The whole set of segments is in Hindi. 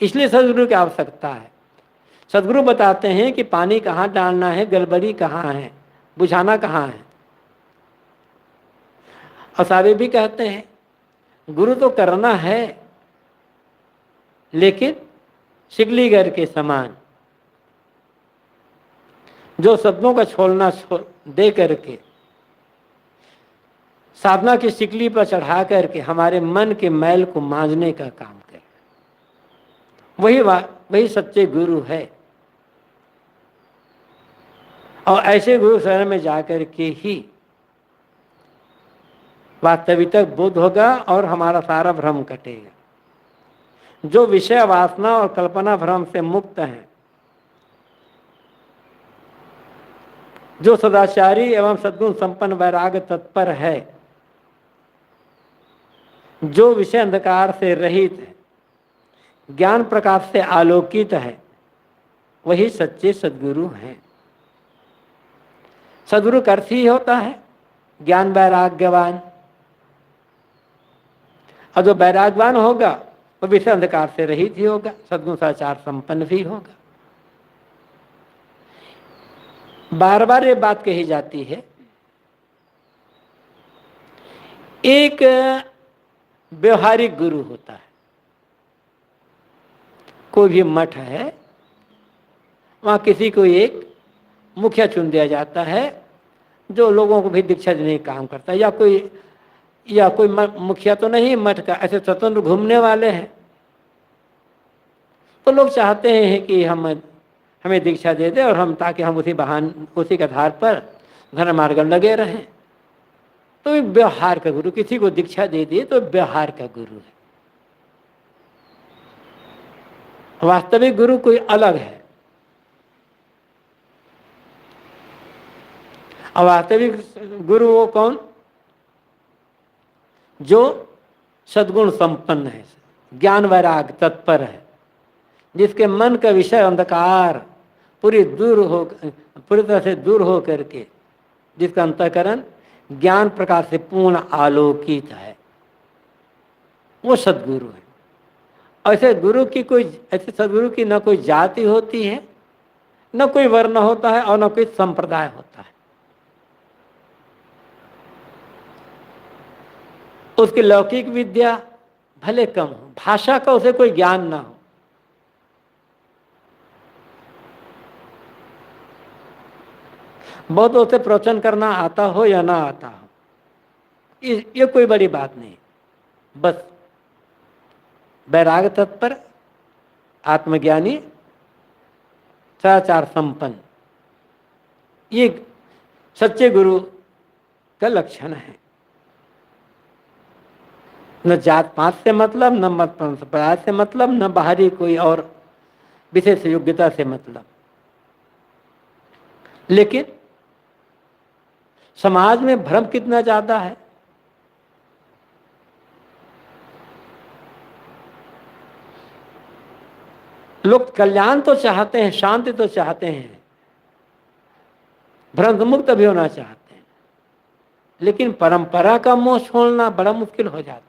इसलिए सदगुरु की आवश्यकता है। सदगुरु बताते हैं कि पानी कहाँ डालना है, गड़बड़ी कहाँ है, बुझाना कहाँ है। और सारे भी कहते हैं गुरु तो करना है, लेकिन शिकलीगर के समान जो शब्दों का छोड़ना दे करके साधना की शिकली पर चढ़ा करके हमारे मन के मैल को मांजने का काम करे, वही सच्चे गुरु है। और ऐसे गुरु शरण में जाकर के ही वास्तविक बोध होगा और हमारा सारा भ्रम कटेगा। जो विषय वासना और कल्पना भ्रम से मुक्त है, जो सदाचारी एवं सद्गुण संपन्न वैराग्य तत्पर है, जो विषय अंधकार से रहित है, ज्ञान प्रकाश से आलोकित है, वही सच्चे सद्गुरु हैं। सद्गुरु का अर्थ ही होता है ज्ञान वैराग्यवान। और जो वैराग्यवान होगा वो विषय अंधकार से रहित ही होगा, सद्गुण सदाचार संपन्न भी होगा। बार बार ये बात कही जाती है, एक व्यवहारिक गुरु होता है। कोई भी मठ है, वहां किसी को एक मुखिया चुन दिया जाता है जो लोगों को भी दीक्षा देने का काम करता है, या कोई मुखिया तो नहीं मठ का, ऐसे स्वतंत्र घूमने वाले हैं। तो लोग चाहते हैं कि हमें दीक्षा दे दे और हम, ताकि हम उसी के आधार पर धर्म मार्ग लगे रहें। तो व्यवहार का गुरु किसी को दीक्षा दे दिए तो व्यवहार का गुरु है। वास्तविक गुरु कोई अलग है। और वास्तविक गुरु वो कौन? जो सद्गुण संपन्न है, ज्ञान वैराग तत्पर है, जिसके मन का विषय अंधकार पूरी तरह से दूर हो करके, जिसका अंतःकरण ज्ञान प्रकाश से पूर्ण आलोकित है, वो सद्गुरु है। ऐसे सद्गुरु की न कोई जाति होती है, न कोई वर्ण होता है, और न कोई संप्रदाय होता है। उसकी लौकिक विद्या भले कम हो, भाषा का उसे कोई ज्ञान ना हो, बहुत उसे प्रवचन करना आता हो या ना आता हो, ये कोई बड़ी बात नहीं। बस वैराग तत्पर, आत्मज्ञानी, सदाचार संपन्न, ये सच्चे गुरु का लक्षण है। न जात पात से मतलब, न मत संप्रदाय से मतलब, न बाहरी कोई और विशेष योग्यता से मतलब। लेकिन समाज में भ्रम कितना ज्यादा है। लोग कल्याण तो चाहते हैं, शांति तो चाहते हैं, भ्रम मुक्त भी होना चाहते हैं, लेकिन परंपरा का मोह छोड़ना बड़ा मुश्किल हो जाता।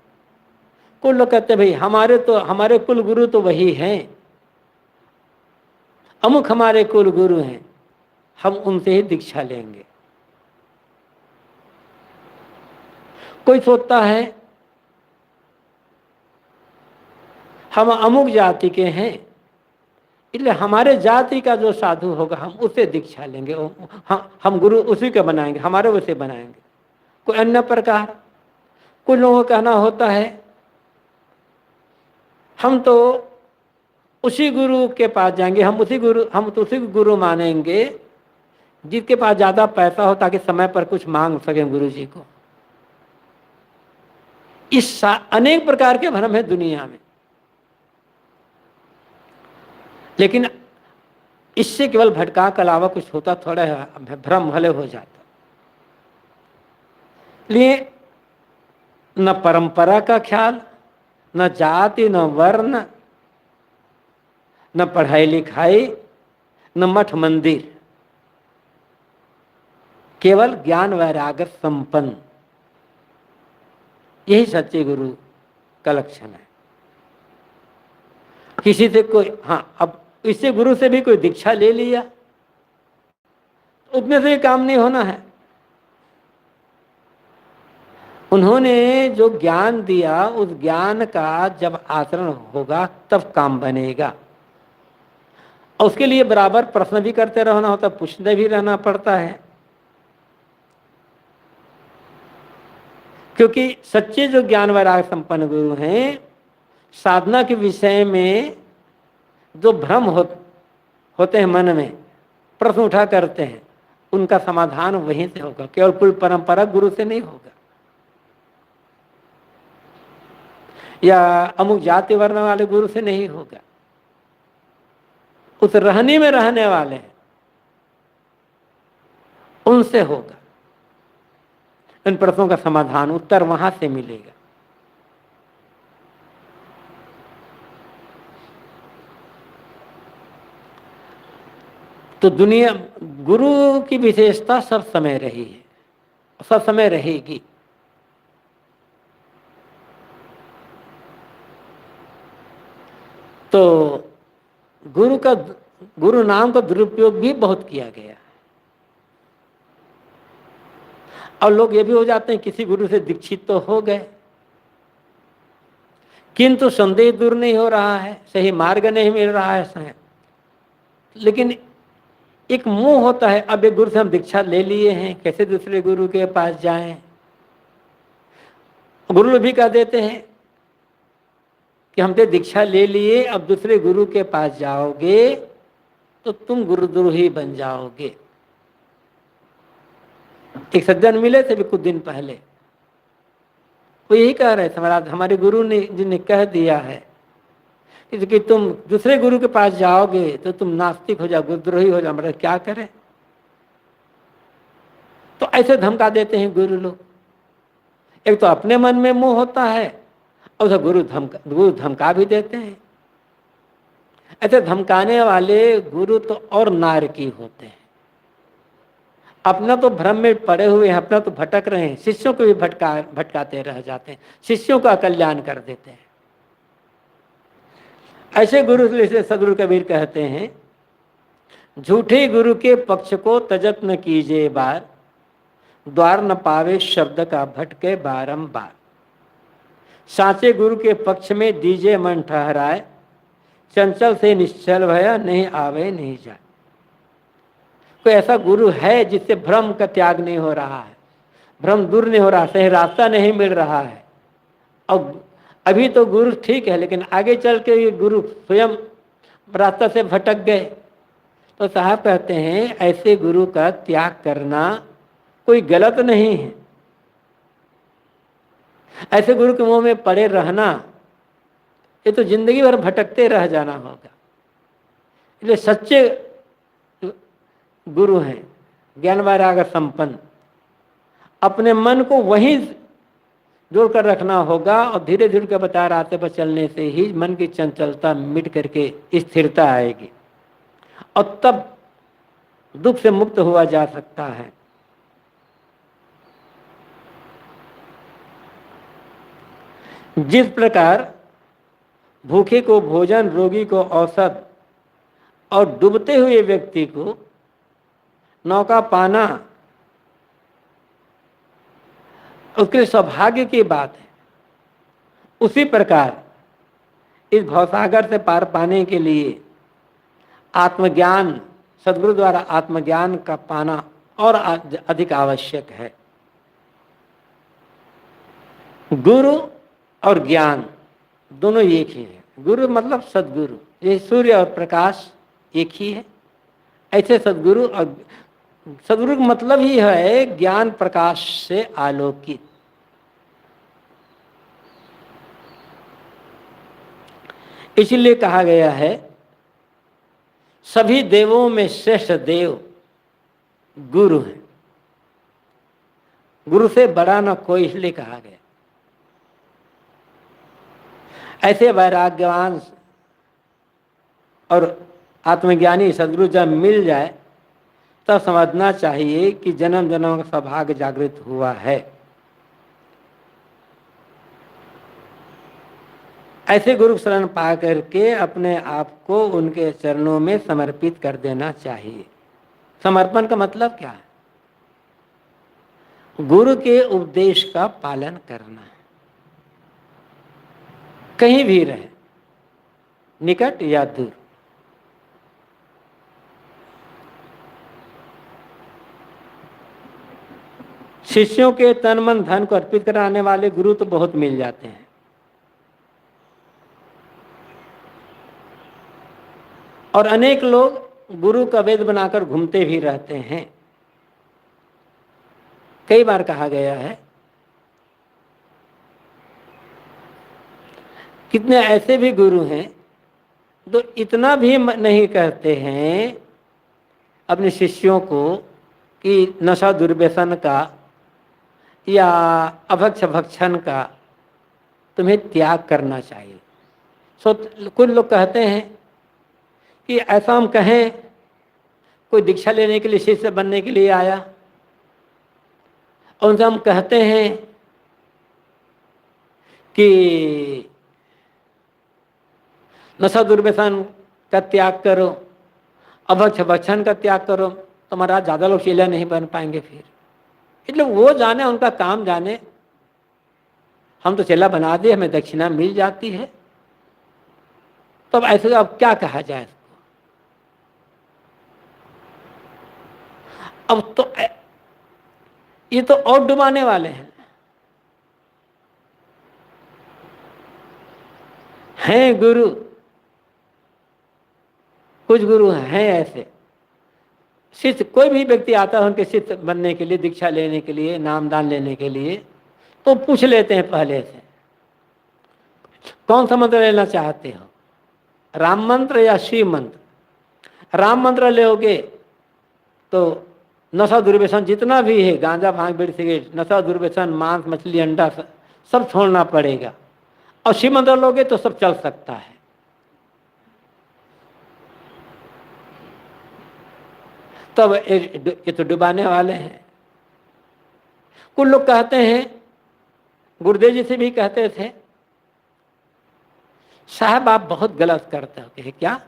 कुछ लोग कहते भाई हमारे कुल गुरु तो वही हैं, अमुक हमारे कुल गुरु हैं, हम उनसे ही दीक्षा लेंगे। कोई सोचता है हम अमुक जाति के हैं, इसलिए हमारे जाति का जो साधु होगा हम उससे दीक्षा लेंगे, हम गुरु उसी के बनाएंगे, हमारे उसे बनाएंगे। कोई अन्य प्रकार, कुछ लोगों का कहना होता है हम तो उसी गुरु के पास जाएंगे, हम तो उसी गुरु मानेंगे जिसके पास ज्यादा पैसा हो, ताकि समय पर कुछ मांग सके गुरु जी को। इस अनेक प्रकार के भ्रम है दुनिया में, लेकिन इससे केवल भटका के अलावा कुछ होता थोड़ा है, भ्रम भले हो जाता। इसलिए न परंपरा का ख्याल, न जाति, न वर्ण, न पढ़ाई लिखाई, न मठ मंदिर, केवल ज्ञान वैराग्य संपन्न, यही सच्चे गुरु का लक्षण है। किसी से कोई, हाँ, अब इससे गुरु से भी कोई दीक्षा ले लिया, उतने से काम नहीं होना है। उन्होंने जो ज्ञान दिया उस ज्ञान का जब आचरण होगा तब काम बनेगा। और उसके लिए बराबर प्रश्न भी करते रहना होता, पूछते भी रहना पड़ता है। क्योंकि सच्चे जो ज्ञान वैराग संपन्न गुरु हैं, साधना के विषय में जो भ्रम होते हैं मन में, प्रश्न उठा करते हैं, उनका समाधान वहीं से होगा, केवल कोई परंपरा गुरु से नहीं होगा या अमुक जाति वर्ण वाले गुरु से नहीं होगा, उस रहने में रहने वाले हैं उनसे होगा। इन प्रश्नों का समाधान, उत्तर वहां से मिलेगा। तो दुनिया, गुरु की विशेषता सब समय रही है, सब समय रहेगी। तो गुरु नाम का दुरुपयोग भी बहुत किया गया है। और लोग ये भी हो जाते हैं, किसी गुरु से दीक्षित तो हो गए, किंतु संदेह दूर नहीं हो रहा है, सही मार्ग नहीं मिल रहा है शायद। लेकिन एक मोह होता है, अब एक गुरु से हम दीक्षा ले लिए हैं, कैसे दूसरे गुरु के पास जाएं। गुरु भी कह देते हैं कि हमने दीक्षा ले लिए, अब दूसरे गुरु के पास जाओगे तो तुम गुरुद्रोही बन जाओगे। एक सज्जन मिले थे भी कुछ दिन पहले, वो यही कह रहे थे, हमारे गुरु ने जिन्हें कह दिया है कि तुम दूसरे गुरु के पास जाओगे तो तुम नास्तिक हो जाओ, गुरुद्रोही हो जाओ, मतलब क्या करें। तो ऐसे धमका देते हैं गुरु लोग। एक तो अपने मन में मोह होता है और गुरु धमका भी देते हैं। ऐसे धमकाने वाले गुरु तो और नारकी होते हैं। अपना तो भ्रम में पड़े हुए हैं, अपना तो भटक रहे हैं, शिष्यों को भी भटकाते रह जाते हैं, शिष्यों का कल्याण कर देते हैं। ऐसे गुरु से सदगुरु कबीर कहते हैं, झूठे गुरु के पक्ष को तजत न कीजिए बार, द्वार न पावे शब्द का भटके बारंबार। साचे गुरु के पक्ष में दीजिए मन ठहराए, चंचल से निश्चल भया नहीं आवे नहीं जाए। कोई ऐसा गुरु है जिससे भ्रम का त्याग नहीं हो रहा है, भ्रम दूर नहीं हो रहा, सही रास्ता नहीं मिल रहा है। और अभी तो गुरु ठीक है, लेकिन आगे चल के ये गुरु स्वयं रास्ता से भटक गए, तो साहब कहते हैं ऐसे गुरु का त्याग करना कोई गलत नहीं है। ऐसे गुरु के मुंह में पड़े रहना, ये तो जिंदगी भर भटकते रह जाना होगा। इसलिए सच्चे गुरु हैं, ज्ञान वैराग्य संपन्न, अपने मन को वहीं जोड़ कर रखना होगा और धीरे धीरे के बता रास्ते पर चलने से ही मन की चंचलता मिट करके स्थिरता आएगी और तब दुख से मुक्त हुआ जा सकता है। जिस प्रकार भूखे को भोजन, रोगी को औषध और डूबते हुए व्यक्ति को नौका पाना उसके सौभाग्य की बात है, उसी प्रकार इस भवसागर से पार पाने के लिए आत्मज्ञान, सद्गुरु द्वारा आत्मज्ञान का पाना और अधिक आवश्यक है। गुरु और ज्ञान दोनों एक ही है। गुरु मतलब सद्गुरु, ये सूर्य और प्रकाश एक ही है। ऐसे सद्गुरु, और सद्गुरु का मतलब ही है ज्ञान प्रकाश से आलोकित। इसलिए कहा गया है सभी देवों में श्रेष्ठ देव गुरु है, गुरु से बड़ा ना कोई, इसलिए कहा गया। ऐसे वैराग्यवान और आत्मज्ञानी सद्गुरु जब मिल जाए तब समझना चाहिए कि जन्म जन्म का सौभाग्य जागृत हुआ है। ऐसे गुरु शरण पा करके अपने आप को उनके चरणों में समर्पित कर देना चाहिए। समर्पण का मतलब क्या है? गुरु के उपदेश का पालन करना है, कहीं भी रहे, निकट या दूर। शिष्यों के तन मन धन को अर्पित कराने वाले गुरु तो बहुत मिल जाते हैं, और अनेक लोग गुरु का वेद बनाकर घूमते भी रहते हैं। कई बार कहा गया है, कितने ऐसे भी गुरु हैं जो इतना भी नहीं कहते हैं अपने शिष्यों को कि नशा दुर्व्यसन का या अभक्ष भक्षण का तुम्हें त्याग करना चाहिए। कुछ लोग कहते हैं कि ऐसा हम कहें, कोई दीक्षा लेने के लिए, शिष्य बनने के लिए आया, और उनसे हम कहते हैं कि नशा दुर्व्यसन का त्याग करो, अभक्ष भक्षण का त्याग करो, तो महाराज ज़्यादा लोग चेला नहीं बन पाएंगे। फिर इसलिए वो जाने, उनका काम जाने, हम तो चेला बना दिए, हमें दक्षिणा मिल जाती है, तो अब ऐसे अब क्या कहा जाए इसको? अब तो ये तो और डुबाने वाले हैं गुरु। कुछ गुरु हैं ऐसे, शिष्य कोई भी व्यक्ति आता है उनके शिष्य बनने के लिए, दीक्षा लेने के लिए, नामदान लेने के लिए, तो पूछ लेते हैं पहले से, कौन सा मंत्र लेना चाहते हो, राम मंत्र या शिव मंत्र? राम मंत्र लोगे तो नशा दुर्व्यसन जितना भी है, गांजा भांग बीड़ी सिगरेट, नशा दुर्व्यसन, मांस मछली अंडा सब छोड़ना पड़ेगा, और शिव मंत्र लोगे तो सब चल सकता है। तब ये तो डुबाने वाले हैं। कुछ लोग कहते हैं, गुरुदेव जी से भी कहते थे, साहब आप बहुत गलत करते हो। कहे क्या?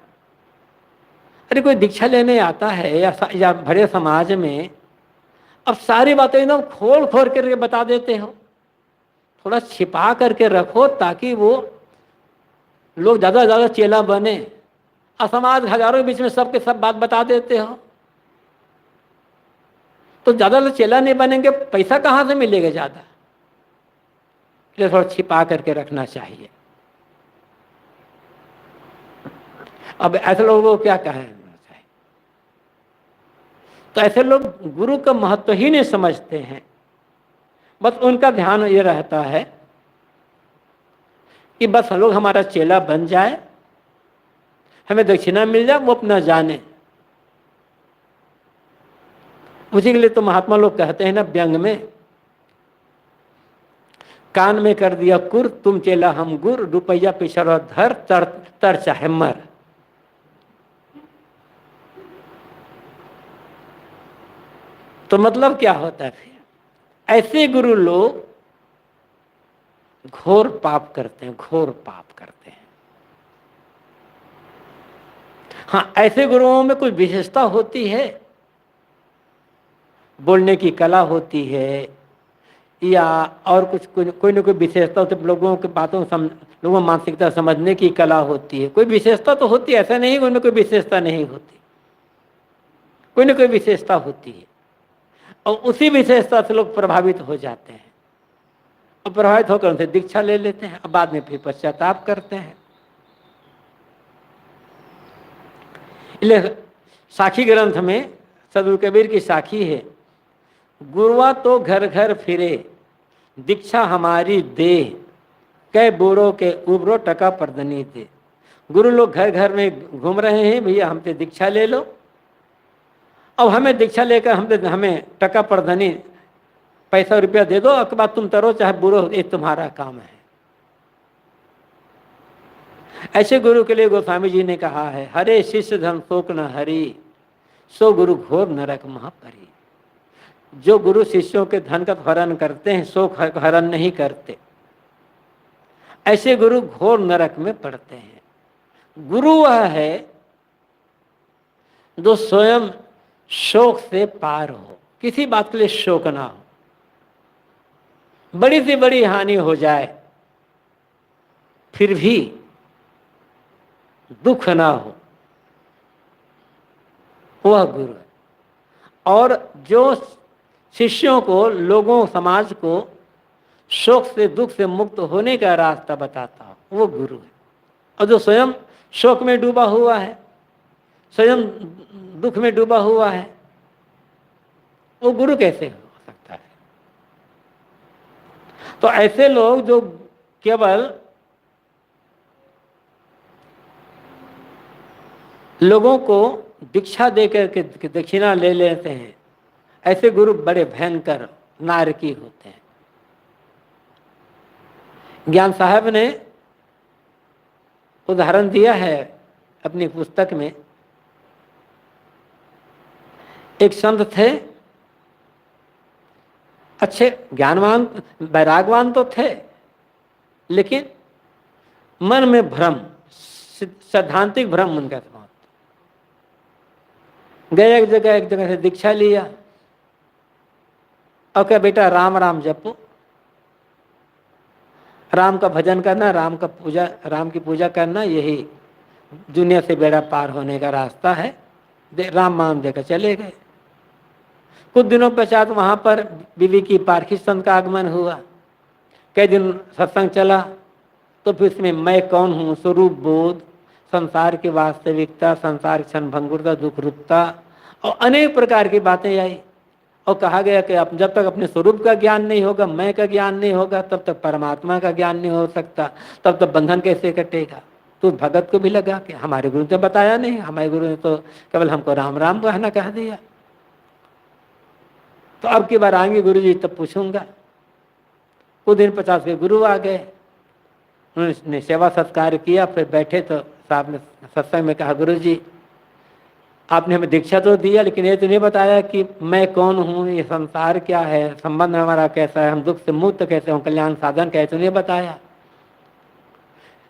अरे कोई दीक्षा लेने आता है या भरे समाज में, अब सारी बातें एकदम खोल खोल करके बता देते हो, थोड़ा छिपा करके रखो ताकि वो लोग ज़्यादा से ज़्यादा चेला बने। असमाज हजारों के बीच में सबके सब बात बता देते हो तो ज़्यादा लोग चेला नहीं बनेंगे, पैसा कहाँ से मिलेगा ज़्यादा? इसलिए थोड़ा छिपा करके रखना चाहिए। अब ऐसे लोगों को क्या कहना चाहिए? तो ऐसे लोग गुरु का महत्व ही नहीं समझते हैं। बस उनका ध्यान ये रहता है कि बस लोग हमारा चेला बन जाए, हमें दक्षिणा मिल जाए, वो अपना जाने। उसी के लिए तो महात्मा लोग कहते हैं ना व्यंग में, कान में कर दिया कुर, तुम चेला हम गुर, रुपया पिछड़ धर, तर चाहे मर। तो मतलब क्या होता है फिर? ऐसे गुरु लोग घोर पाप करते हैं, घोर पाप करते हैं। हाँ, ऐसे गुरुओं में कुछ विशेषता होती है, बोलने की कला होती है, या और कुछ कोई ना कोई विशेषता होती है, लोगों की बातों लोगों मानसिकता समझने की कला होती है। कोई विशेषता तो होती है, ऐसा नहीं उनमें कोई विशेषता नहीं होती, कोई ना कोई विशेषता होती है, और उसी विशेषता से लोग प्रभावित हो जाते हैं, और प्रभावित होकर उनसे दीक्षा ले लेते हैं, और बाद में फिर पश्चाताप करते हैं। इसलिए साखी ग्रंथ में सदगुरु कबीर की साखी है, गुरुआ तो घर घर फिरे, दीक्षा हमारी दे, कै बूढ़ों के उबरो टका परदनी दे। गुरु लोग घर घर में घूम रहे हैं, भैया हमसे दीक्षा ले लो, अब हमें दीक्षा लेकर हमें टका परधनी पैसा रुपया दे दो, उसके बाद तुम तरो चाहे बुरो, ये तुम्हारा काम है। ऐसे गुरु के लिए गोस्वामी जी ने कहा है, हरे शिष्य धन शोक न हरि, सो गुरु घोर नरक महापरी। जो गुरु शिष्यों के धन का हरण करते हैं, शोक हरण नहीं करते। ऐसे गुरु घोर नरक में पड़ते हैं। गुरु वह है जो स्वयं शोक से पार हो, किसी बात के लिए शोक ना हो, बड़ी से बड़ी हानि हो जाए फिर भी दुख ना हो, वह गुरु है। और जो शिष्यों को, लोगों, समाज को शोक से, दुख से मुक्त होने का रास्ता बताता हो, वो गुरु है। और जो स्वयं शोक में डूबा हुआ है, स्वयं दुख में डूबा हुआ है, वो गुरु कैसे हो सकता है? तो ऐसे लोग जो केवल लोगों को दीक्षा देकर के दक्षिणा ले लेते हैं, ऐसे गुरु बड़े भयंकर नारकी होते हैं। ज्ञान साहब ने उदाहरण दिया है अपनी पुस्तक में। एक संत थे, अच्छे ज्ञानवान, वैरागवान तो थे, लेकिन मन में भ्रम, सैद्धांतिक भ्रम उनका था। गए एक जगह से दीक्षा लिया और क्या, बेटा राम राम जपो, राम का भजन करना, राम की पूजा करना, यही दुनिया से बेड़ा पार होने का रास्ता है। राम मान देकर चले गए। कुछ दिनों पश्चात वहां पर बीवी की पारखी संत का आगमन हुआ। कई दिन सत्संग चला तो फिर इसमें मैं कौन हूँ, स्वरूप बोध, संसार की वास्तविकता, संसार की क्षणभंगुरता, दुख रूपता और अनेक प्रकार की बातें आई। और कहा गया कि जब तक अपने स्वरूप का ज्ञान नहीं होगा, मैं का ज्ञान नहीं होगा, तब तक परमात्मा का ज्ञान नहीं हो सकता, तब तक बंधन कैसे कटेगा। तो भगत को भी लगा कि हमारे गुरु ने बताया नहीं, हमारे गुरु ने तो केवल हमको राम राम कहना कह दिया। तो अब की बार आएंगे गुरु जी तब पूछूंगा। कुछ दिन 50 के गुरु आ गए, उन्होंने सेवा सत्कार किया। फिर बैठे तो साहब ने सत्संग में कहा, गुरु जी आपने हमें दीक्षा तो दिया, लेकिन ये तो नहीं बताया कि मैं कौन हूँ, ये संसार क्या है, संबंध हमारा कैसा है, हम दुख से मुक्त कैसे हों, कल्याण साधन कैसे, तो नहीं बताया।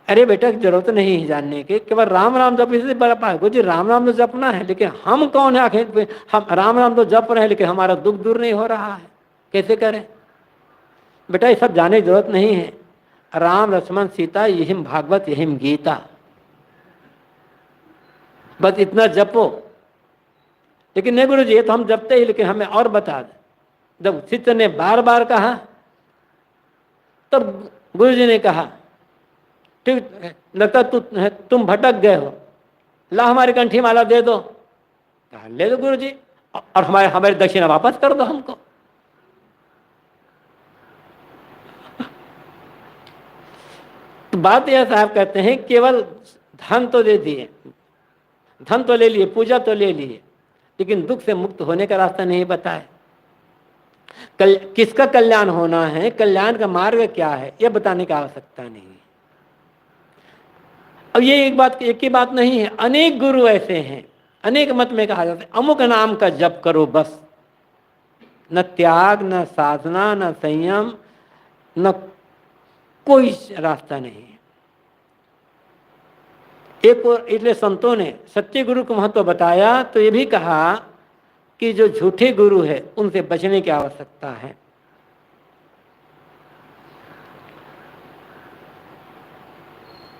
अरे बेटा जरूरत नहीं है जानने की, केवल राम राम जप इसे बड़ा पाए। गुरु जी राम राम तो जपना है, लेकिन हम कौन है आखिर? हम राम राम तो जप रहे हैं, लेकिन हमारा दुख दूर नहीं हो रहा है, कैसे करें? बेटा ये सब जाने की जरूरत नहीं है। राम लक्ष्मण सीता यही भागवत यही गीता, बस इतना जपो। लेकिन नहीं गुरु जी ये तो हम जपते ही, लेकिन हमें और बता दे। जब शिष्य ने बार बार कहा तब गुरु जी ने कहा, ठीक लगता तुम भटक गए हो, ला हमारी कंठी माला दे दो। कहा ले दो गुरु जी, और हमारी दक्षिणा वापस कर दो हमको। तो बात यह साहब कहते हैं, केवल धन तो दे दिए, धन तो ले लिए, पूजा तो ले लिए, लेकिन दुख से मुक्त होने का रास्ता नहीं बताए। किसका कल्याण होना है, कल्याण का मार्ग क्या है, यह बताने की आवश्यकता नहीं है। अब ये एक ही बात नहीं है, अनेक गुरु ऐसे हैं, अनेक मत में कहा जाता है अमुक नाम का जप करो बस, न त्याग, न साधना, न संयम, न कोई रास्ता नहीं है। एक और इसलिए संतों ने सच्चे गुरु को महत्व बताया तो ये भी कहा कि जो झूठे गुरु है उनसे बचने की आवश्यकता है।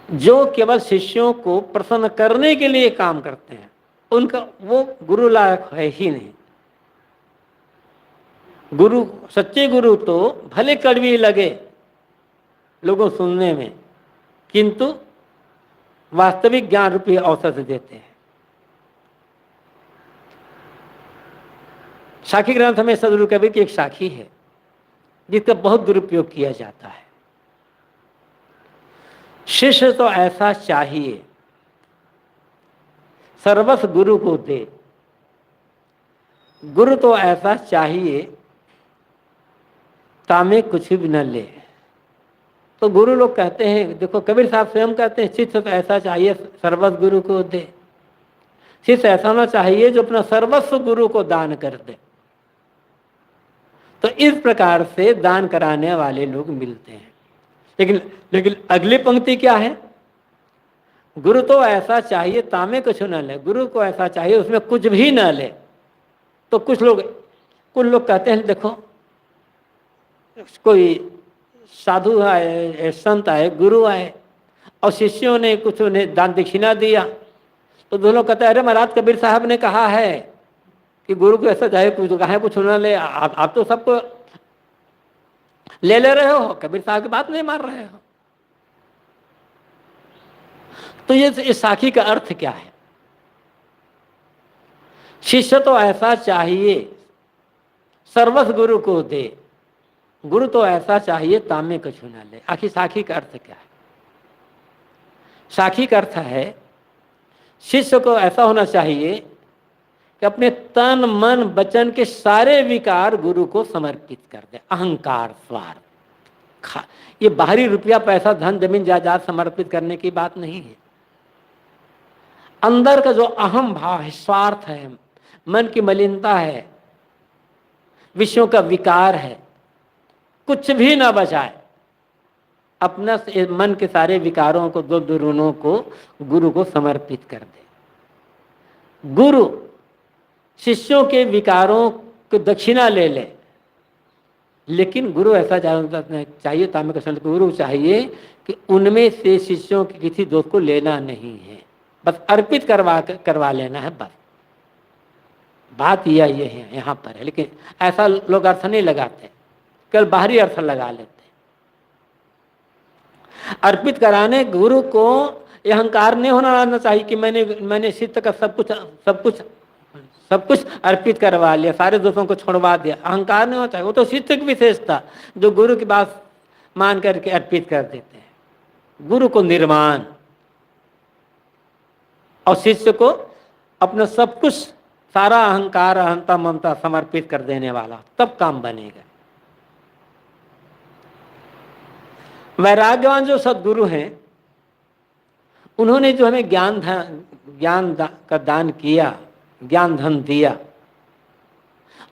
जो केवल शिष्यों को प्रसन्न करने के लिए काम करते हैं, उनका वो गुरु लायक है ही नहीं। गुरु, सच्चे गुरु तो भले कड़वी लगे लोगों सुनने में, किंतु वास्तविक ज्ञान रूपी औषध देते हैं। साखी ग्रंथ में सदगुरु कबीर की एक साखी है जिसका बहुत दुरुपयोग किया जाता है। शिष्य तो ऐसा चाहिए सर्वस्व गुरु को दे, गुरु तो ऐसा चाहिए तामे कुछ भी न ले। तो गुरु लोग कहते हैं, देखो कबीर साहब स्वयं कहते हैं, शिष्य तो ऐसा चाहिए सर्वस्व गुरु को दे। शिष्य ऐसा होना चाहिए जो अपना सर्वस्व गुरु को दान कर दे। तो इस प्रकार से दान कराने वाले लोग मिलते हैं। लेकिन लेकिन अगली पंक्ति क्या है? गुरु तो ऐसा चाहिए तामे कुछ न ले, गुरु को ऐसा चाहिए उसमें कुछ भी न ले। तो कुछ लोग कहते हैं, देखो कोई साधु आए, संत आए, गुरु आए और शिष्यों ने कुछ उन्हें दान दक्षिणा दिया, तो दोनों कहते हैं अरे महाराज कबीर साहब ने कहा है कि गुरु को ऐसा चाहे कुछ कहा कुछ न ले, आप तो सबको ले रहे हो, कबीर साहब की बात नहीं मान रहे हो। तो ये इस साखी का अर्थ क्या है? शिष्य तो ऐसा चाहिए सर्वस्व गुरु को दे, गुरु तो ऐसा चाहिए तामे कुछ न ले। आखिर साखी का अर्थ क्या है? साखी का अर्थ है शिष्य को ऐसा होना चाहिए कि अपने तन मन वचन के सारे विकार गुरु को समर्पित कर दे। अहंकार, स्वार्थ, ये बाहरी रुपया पैसा धन जमीन जायदाद समर्पित करने की बात नहीं है। अंदर का जो अहम भाव है, स्वार्थ है, मन की मलिनता है, विषयों का विकार है, कुछ भी ना बचाए, अपना मन के सारे विकारों को, दो दुरुणों को गुरु को समर्पित कर दे। गुरु शिष्यों के विकारों को दक्षिणा ले ले, लेकिन गुरु ऐसा चाहिए तामे का संत, गुरु चाहिए कि उनमें से शिष्यों के किसी दोष को लेना नहीं है, बस अर्पित करवा लेना है, बस बात ये है यहाँ पर है। लेकिन ऐसा लोग अर्थ नहीं लगाते, केवल बाहरी अर्थ लगा लेते। अर्पित कराने गुरु को यह अहंकार नहीं होना चाहिए कि मैंने शिष्य का सब कुछ अर्पित करवा लिया, सारे दोस्तों को छोड़वा दिया। अहंकार नहीं होता है, वो तो शिष्य की विशेषता जो गुरु की बात मान करके अर्पित कर देते हैं। गुरु को निर्माण और शिष्य को अपना सब कुछ, सारा अहंकार अहंता ममता समर्पित कर देने वाला, तब काम बनेगा। वैराग्यवान जो सद्गुरु हैं, उन्होंने जो हमें ज्ञान का दान किया, ज्ञान धन दिया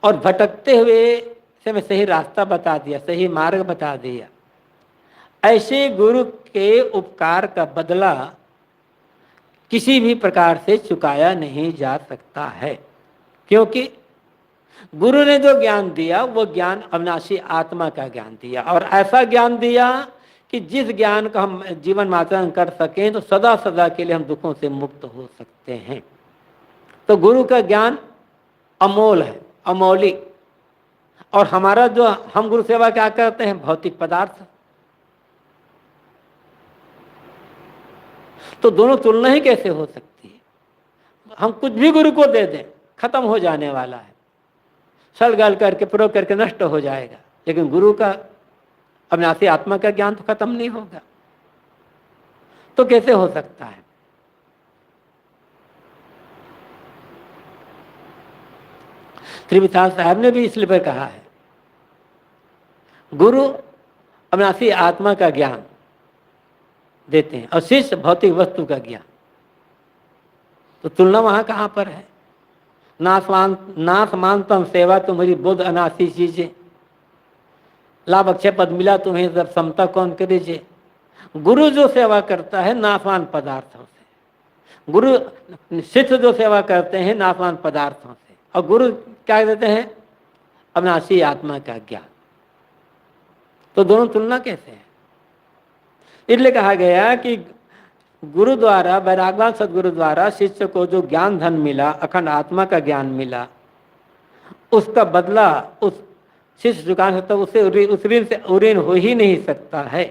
और भटकते हुए से हमें सही रास्ता बता दिया, सही मार्ग बता दिया, ऐसे गुरु के उपकार का बदला किसी भी प्रकार से चुकाया नहीं जा सकता है। क्योंकि गुरु ने जो ज्ञान दिया वो ज्ञान अविनाशी आत्मा का ज्ञान दिया, और ऐसा ज्ञान दिया कि जिस ज्ञान का हम जीवन में आचरण कर सकें तो सदा सदा के लिए हम दुखों से मुक्त हो सकते हैं। तो गुरु का ज्ञान अमोल है, अमौलिक। और हमारा जो हम गुरु सेवा क्या करते हैं, भौतिक पदार्थ। तो दोनों तुलना ही कैसे हो सकती है? हम कुछ भी गुरु को दे दें, खत्म हो जाने वाला है, सड़ गल करके प्रयोग करके नष्ट हो जाएगा। लेकिन गुरु का अविनाशी आत्मा का ज्ञान तो खत्म नहीं होगा। तो कैसे हो सकता है? श्री विशाल साहब ने भी इसलिए पर कहा है, गुरु अविनाशी आत्मा का ज्ञान देते हैं और शिष्य भौतिक वस्तु का ज्ञान। तो तुलना वहां कहां पर है? नाथ मानतम सेवा तुम्हारी बुद्ध अनासी चीजें, लाभ अक्षय पद मिला तुम्हें जब समता कौन करीजे। गुरु जो सेवा करता है नाशवान पदार्थों से, गुरु शिष्य जो सेवा करते हैं नाशवान पदार्थों से, और गुरु क्या देते हैं? अविनाशी आत्मा का ज्ञान। तो दोनों तुलना कैसे है? इसलिए कहा गया कि गुरु द्वारा, वैरागवान सदगुरु द्वारा शिष्य को जो ज्ञान धन मिला, अखंड आत्मा का ज्ञान मिला, उसका बदला उस शिष्य चुका सकता, उसे उस ऋण से ऋण हो ही नहीं सकता है।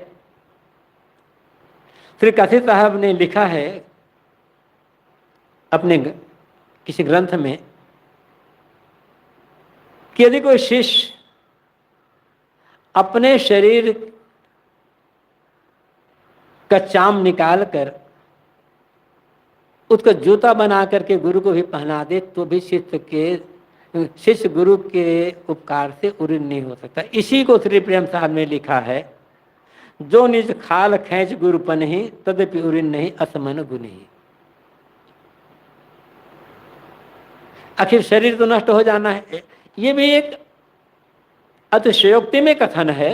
श्री काशी साहब ने लिखा है अपने किसी ग्रंथ में कि यदि कोई शिष्य अपने शरीर का चाम निकाल कर उसका जूता बना करके गुरु को भी पहना दे तो भी शिष्य गुरु के उपकार से उऋण नहीं हो सकता। इसी को श्री प्रेम साहब ने लिखा है, जो निज खाल खैच गुरुपन ही तदपि उऋण नहीं असमन गुण ही। आखिर शरीर तो नष्ट हो जाना है। ये भी एक अतिशयोक्ति में कथन है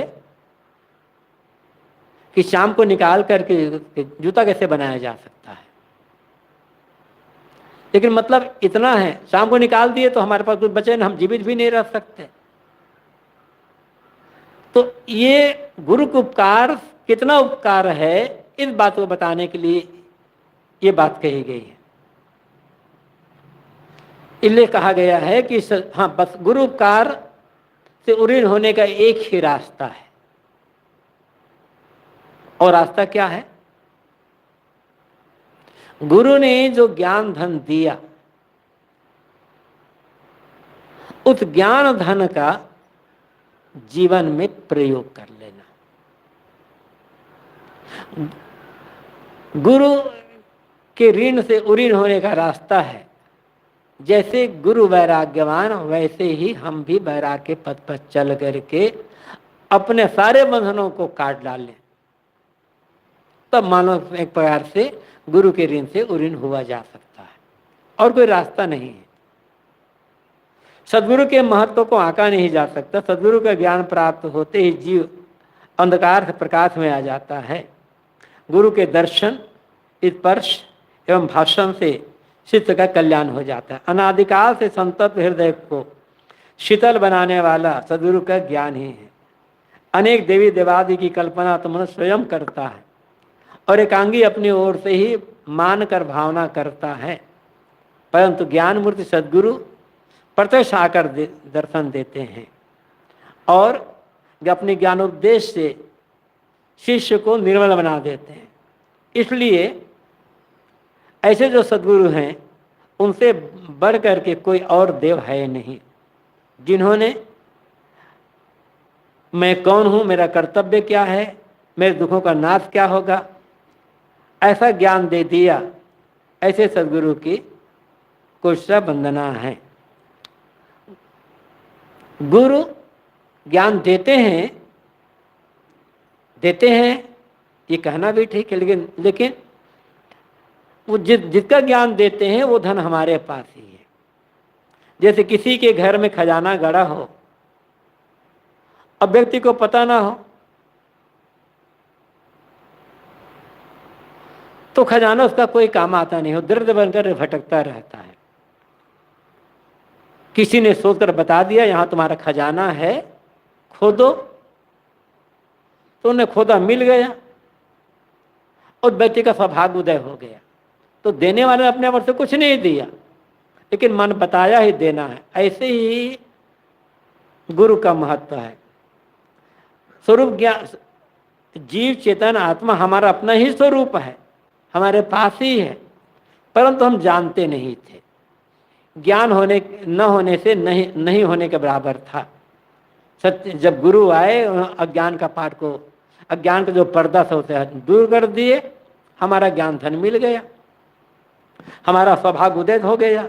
कि शाम को निकाल करके जूता कैसे बनाया जा सकता है। लेकिन मतलब इतना है, शाम को निकाल दिए तो हमारे पास कुछ बचे ना, हम जीवित भी नहीं रह सकते। तो ये गुरु का उपकार कितना उपकार है, इस बात को बताने के लिए ये बात कही गई है। इसलिए कहा गया है कि हाँ, बस गुरु उपकार से उरीण होने का एक ही रास्ता है। और रास्ता क्या है? गुरु ने जो ज्ञान धन दिया, उस ज्ञान धन का जीवन में प्रयोग कर लेना। गुरु के ऋण से उरीण होने का रास्ता है। जैसे गुरु वैराग्यवान, वैसे ही हम भी वैराग्य के पथ पर चल करके अपने सारे बंधनों को काट डालें, तब मानव एक प्रकार से गुरु के ऋण से उरीण हुआ जा सकता है। और कोई रास्ता नहीं है। सदगुरु के महत्व को आंका नहीं जा सकता। सदगुरु का ज्ञान प्राप्त होते ही जीव अंधकार से प्रकाश में आ जाता है। गुरु के दर्शन, स्पर्श एवं भाषण से चित्त का कल्याण हो जाता है। अनादिकाल से संतप्त हृदय को शीतल बनाने वाला सदगुरु का ज्ञान ही है। अनेक देवी देवादि की कल्पना तो मनुष्य स्वयं करता है और एकांगी अपनी ओर से ही मानकर भावना करता है, परंतु ज्ञान मूर्ति सदगुरु प्रत्यक्ष आकर दर्शन देते हैं और अपने ज्ञानोपदेश से शिष्य को निर्मल बना देते हैं। इसलिए ऐसे जो सदगुरु हैं, उनसे बढ़ करके कोई और देव है नहीं, जिन्होंने मैं कौन हूँ, मेरा कर्तव्य क्या है, मेरे दुखों का नाश क्या होगा, ऐसा ज्ञान दे दिया। ऐसे सदगुरु की कुशल वंदना है। गुरु ज्ञान देते हैं, ये कहना भी ठीक है, लेकिन वो जिसका ज्ञान देते हैं वो धन हमारे पास ही है। जैसे किसी के घर में खजाना गड़ा हो, अब व्यक्ति को पता ना हो तो खजाना उसका कोई काम आता नहीं हो, दर्द बनकर भटकता रहता है। किसी ने सोचकर बता दिया यहां तुम्हारा खजाना है, खोदो, तो उन्हें खोदा, मिल गया और व्यक्ति का सौभाग्य उदय हो गया। तो देने वाले ने अपने आप से कुछ नहीं दिया, लेकिन मन बताया ही देना है। ऐसे ही गुरु का महत्व है। स्वरूप ज्ञान, जीव चेतन आत्मा हमारा अपना ही स्वरूप है, हमारे पास ही है, परंतु हम जानते नहीं थे। ज्ञान होने न होने से नहीं होने के बराबर था। सत्य जब गुरु आए, अज्ञान का पाठ को, अज्ञान का जो पर्दा से होता है दूर कर दिए, हमारा ज्ञान धन मिल गया, हमारा सौभाग्य उदय हो गया।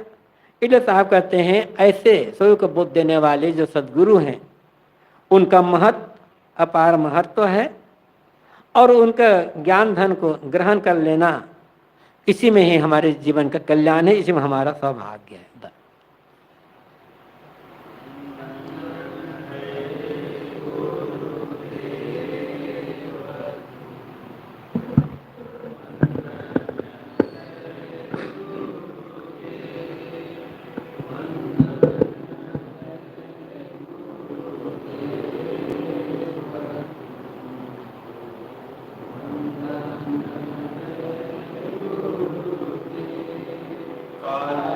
इसलिए साहब कहते हैं ऐसे स्वयं को बोध देने वाले जो सदगुरु हैं, उनका महत्व अपार महत्व है और उनका ज्ञान धन को ग्रहण कर लेना, इसी में ही हमारे जीवन का कल्याण है, इसी में हमारा सौभाग्य है। God